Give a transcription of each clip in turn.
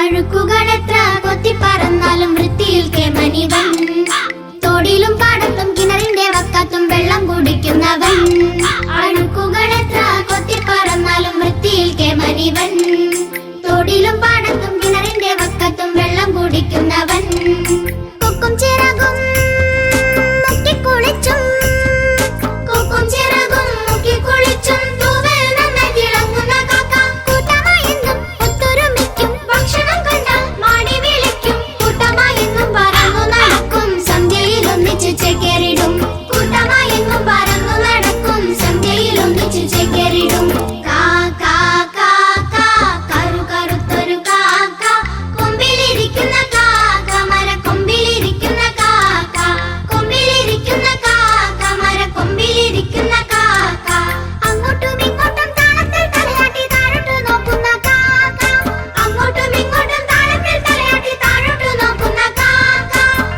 അഴുക്കുകളെത്ര കൊത്തിപ്പറന്നാലും വൃത്തിയിൽ കേമനിവൻ. തോടിലും പാടത്തും കിണറിന്റെ വക്കത്തും വെള്ളം കുടിക്കുന്നവൻ. അഴുക്കുകളെത്ര കൊത്തിപ്പറന്നാലും വൃത്തിയിൽ കേമനിവൻ. തോടിലും പാടത്തും കിണറിന്റെ വക്കത്തും വെള്ളം കുടിക്കുന്നവൻ. കൊക്കും ചിറകും മുക്കിക്കുളിച്ചും കൊക്കും ചിറകും മുക്കിക്കുളിച്ചും തൂവൽ നന്നായി തിളങ്ങുന്ന കാക്ക. കൂട്ടമായെന്നും ഒത്തൊരുമിക്കും, ഭക്ഷണം കണ്ടാൽ മാടി വിളിക്കും. കൂട്ടമായെന്നും പറന്നു നടക്കും, സന്ധ്യയിൽ ഒന്നിച്ചു ചേക്കേറിടും. കൂട്ടമായെന്നും പറന്നു നടക്കും, സന്ധ്യയിൽ ഒന്നിച്ചു ചേക്കേറിടും. കാക്ക കാക്ക കറു കറുത്തൊരു കാക്ക, കൊമ്പിലിരിക്കുന്ന കാക്ക, മരക്കൊമ്പിലിരിക്കുന്ന കാക്ക. കൊമ്പിലിരിക്കുന്ന കാക്ക, മരക്കൊമ്പിലിരിക്കുന്ന കാക്ക. അങ്ങോട്ടും ഇങ്ങോട്ടും താളത്തിൽ തലയാട്ടി താഴോട്ട് നോക്കുന്ന കാക്ക. അങ്ങോട്ടും ഇങ്ങോട്ടും താളത്തിൽ തലയാട്ടി താഴോട്ട് നോക്കുന്ന കാക്ക.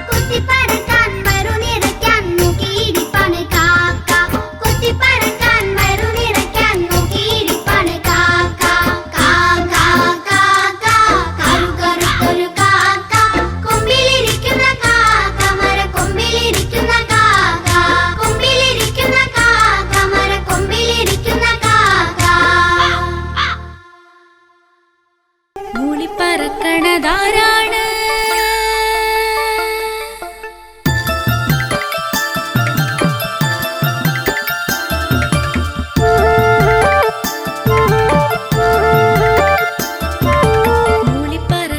കൊത്തിപ്പറക്കാൻ വയറു നിറയ്ക്കാൻ നോക്കിയിരിപ്പാണ് കാക്ക. കൊത്തിപ്പറക്കാൻ വയറു നിറയ്ക്കാൻ നോക്കിയിരിപ്പാണ് കാക്ക. കാക്ക കാക്ക കറു കറുത്തൊരു കാക്ക, കൊമ്പിലിരിക്കുന്ന കാക്ക, മരക്കൊമ്പിലിരിക്കുന്ന കാക്ക. കൊമ്പിലിരിക്കുന്ന കാക്ക, മരക്കൊമ്പിലിരിക്കുന്ന കാക്ക. മൂളിപ്പറക്കണതാരാണ്?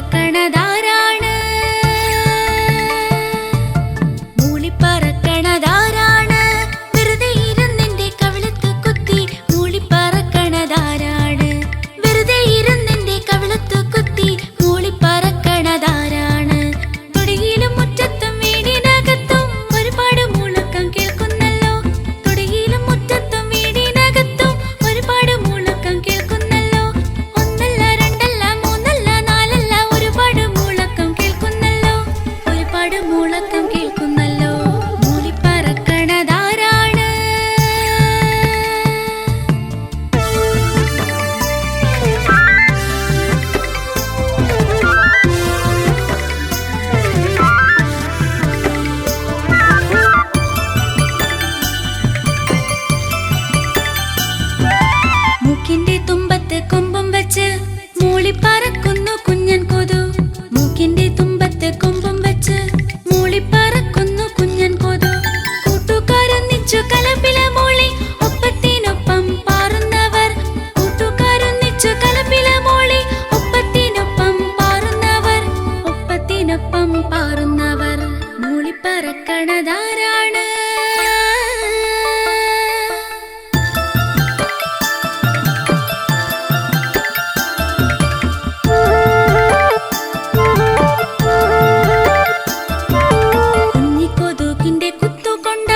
മൂളിപ്പറക്കണതാരാണ്? മൂളിപ്പറക്കണതാരാണ്? വെറുതെ ഇരുന്നെന്റെ കവിളത്ത് കുത്തി മൂളിപ്പറക്കണതാരാണ്? വെറുതെ ഇരുന്നെന്റെ കവിളത്ത് കുത്തി മൂളിപ്പറക്കണതാരാണ്? തൊടിയിലും മുറ്റത്തും വീടിനകത്തും ഒരുപാട് മുഴക്കം കേൾക്കുന്നല്ലോ. തൊടിയിലും മുറ്റത്തും വീടിനകത്തും ഒരുപാട് മുഴക്കം കേൾക്കുന്നല്ലോ. ഒന്നല്ല രണ്ടല്ല മൂന്നല്ല നാലല്ല, ഒരുപാട് മുഴക്കം കേൾക്കുന്നല്ലോ. ഒരുപാട് മുഴക്കം കേൾക്കുന്നല്ലോ. മൂളിപ്പറക്കണതാരാണ്? മൂക്കിന്റെ തുമ്പത്ത് കൊമ്പും വെച്ച് മൂളിപ്പറക്കുന്നു കുഞ്ഞൻ കൊതു. മൂക്കിന്റെ തുമ്പത്ത് കൊമ്പും വെച്ച് മൂളിപ്പറക്കുന്നു കുഞ്ഞൻ കൊതു. കൂട്ടുകാരൊന്നിച്ചു കലപില മൂളി ഒപ്പത്തിനൊപ്പം പാറുന്നവർ. കൂട്ടുകാരൊന്നിച്ചു കലപില മൂളി ഒപ്പത്തിനൊപ്പം പാറുന്നവർ. ഒപ്പത്തിനൊപ്പം പാറുന്നവർ. മൂളിപ്പറക്കണതാരാണ്? കുഞ്ഞിക്കൊതുകിന്റെ കുത്തുകൊണ്ട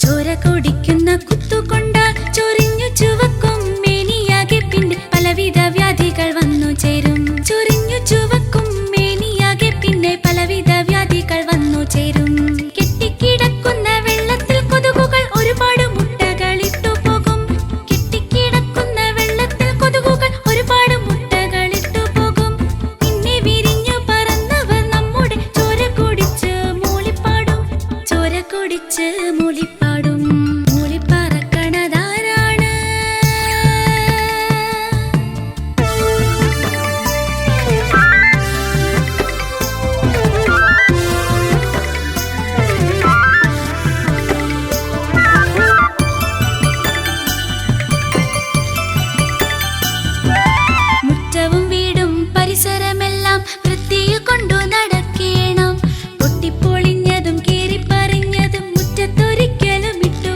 ചോര കുടിക്കുന്ന കുത്തുകൊണ്ട ചൊറിഞ്ഞു ചുവക്കും മേനിയാകെ പിന്നെ പലവിധ വ്യാധികൾ വന്നു ചേരും. ചൊറിഞ്ഞു ചുവക്കും മേനിയാകെ പിന്നെ പലവിധ വ്യാധികൾ വന്നു ചേരും. കെട്ടിക്കിടക്കുന്ന വെള്ളത്തിൽ കൊതുകുകൾ ഒരുപാട് മുട്ടകൾ ഇട്ടുപോകും. കെട്ടിക്കിടക്കുന്ന വെള്ളത്തിൽ കൊതുകുകൾ ഒരുപാട് മുട്ടകൾ ഇട്ടുപോകും. പിന്നെ വിരിഞ്ഞു പറന്നവർ നമ്മുടെ ചോര കുടിച്ച് മൂളിപ്പാടും. ചോര കുടിച്ച് മൂളിപ്പാടും. മൂളിപ്പറക്കണതാരാണ്? മുറ്റവും വീടും പരിസരമെല്ലാം വൃത്തിയിൽ കൊണ്ടു നടക്കേണം. പൊട്ടിപ്പൊളിഞ്ഞതും കീറിപ്പറിഞ്ഞതും മുറ്റത്തൊരിക്കലും ഇട്ടു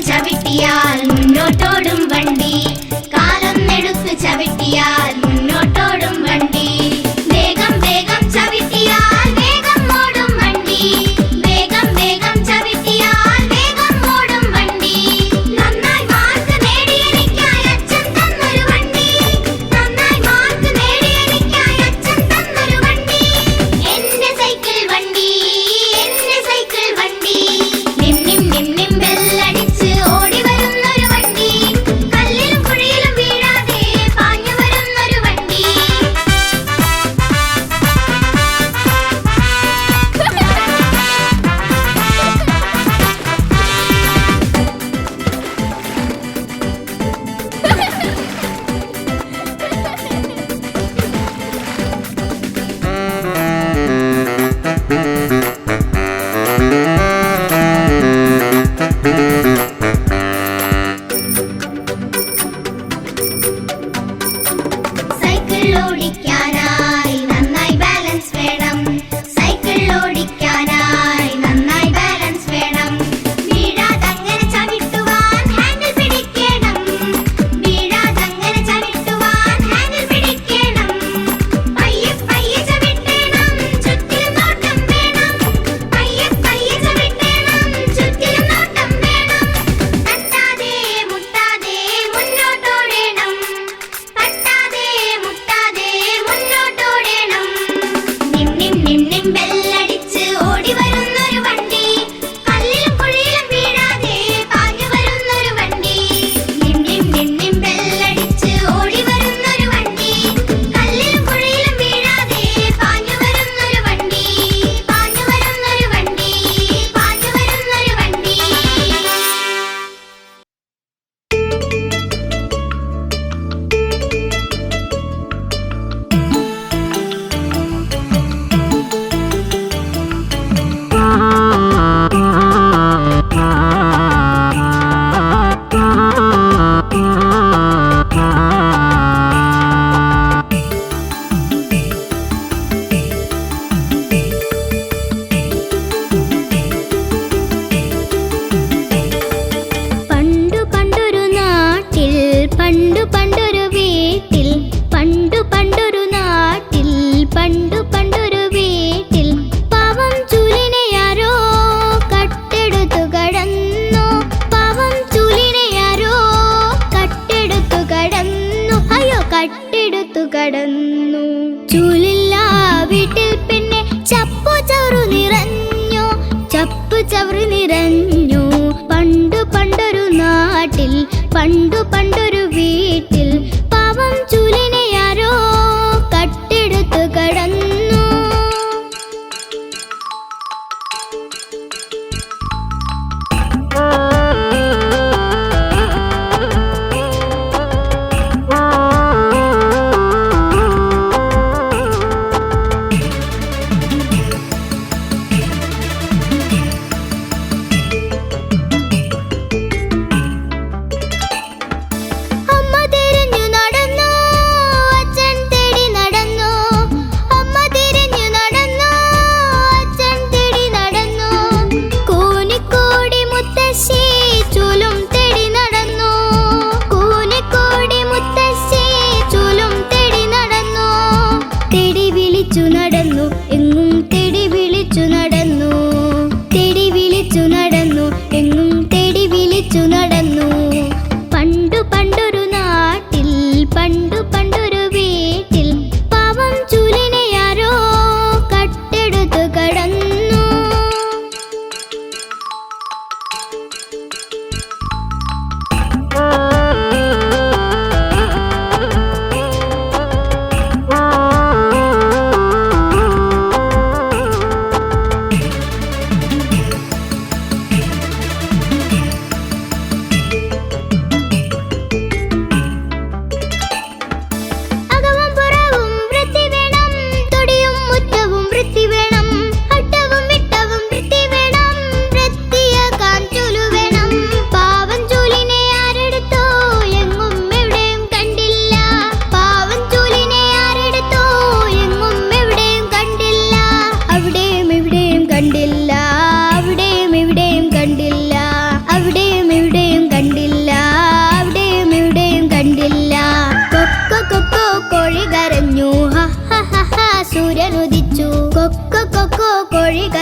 ചവിട്ടിയാൽ മുന്നോട്ടോടും വണ്ടി, കാലൊന്നെടുത്ത് ചവിട്ടിയാൽ മുന്നോട്ടോടും വണ്ടി. വേഗം വേഗം ചവിട്ടിയാൽ വേഗം ഓടും വണ്ടി, വേഗം വേഗം ചവിട്ടിയാൽ വേഗം ഓടും വണ്ടി. നന്നായി മാർക്ക് നേടിയെനിക്കായി അച്ഛൻ തന്നൊരു വണ്ടി, നന്നായി മാർക്ക് നേടിയെനിക്കായി അച്ഛൻ തന്നൊരു വണ്ടി. എന്റെ സൈക്കിൾ വണ്ടി, എന്റെ സൈക്കിൾ വണ്ടി, നിം നിം നിം നിം ബെല്ലടിച്ച് ഓടി വരുന്നൊരു വണ്ടി, കല്ലിലും കുഴിയിലും വീഴാതെ പാഞ്ഞു വരുന്നൊരു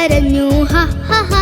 കരഞ്ഞു ഹ ഹ ഹ